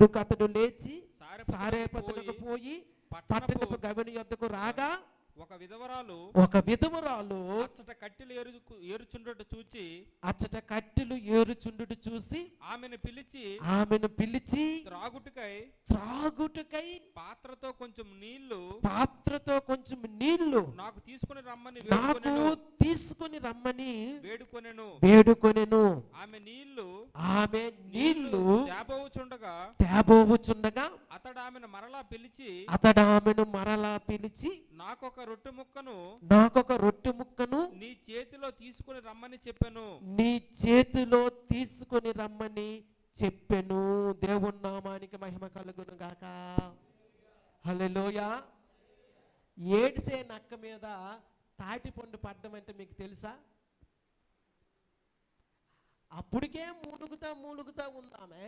అందుకు అతడు లేచి సారేపతునకు పోయి పట్టణపు గవిని యొద్దకు రాగా ఒక విధవరాలు అచ్చట కట్టెలు ఏరుచుండుట చూచి ఆమెను పిలిచి త్రాగుటకై పాత్రతో కొంచెం నీళ్లు నాకు తీసుకొని రమ్మని వేడుకొనెను. ఆమె నీళ్లు తేబోవుచుండగా అతడు ఆమెను మరలా పిలిచి నాకొక రొట్టె ముక్కను నీ చేతిలో తీసుకొని రమ్మని చెప్పెను. దేవుని నామానికి మహిమ కలుగును గాక. హల్లెలూయా. ఏడ్సే నక్క మీద తాటిపండు పడ్డం అంటే మీకు తెలుసా? అప్పటికే మూలుగుతా ఉందామే.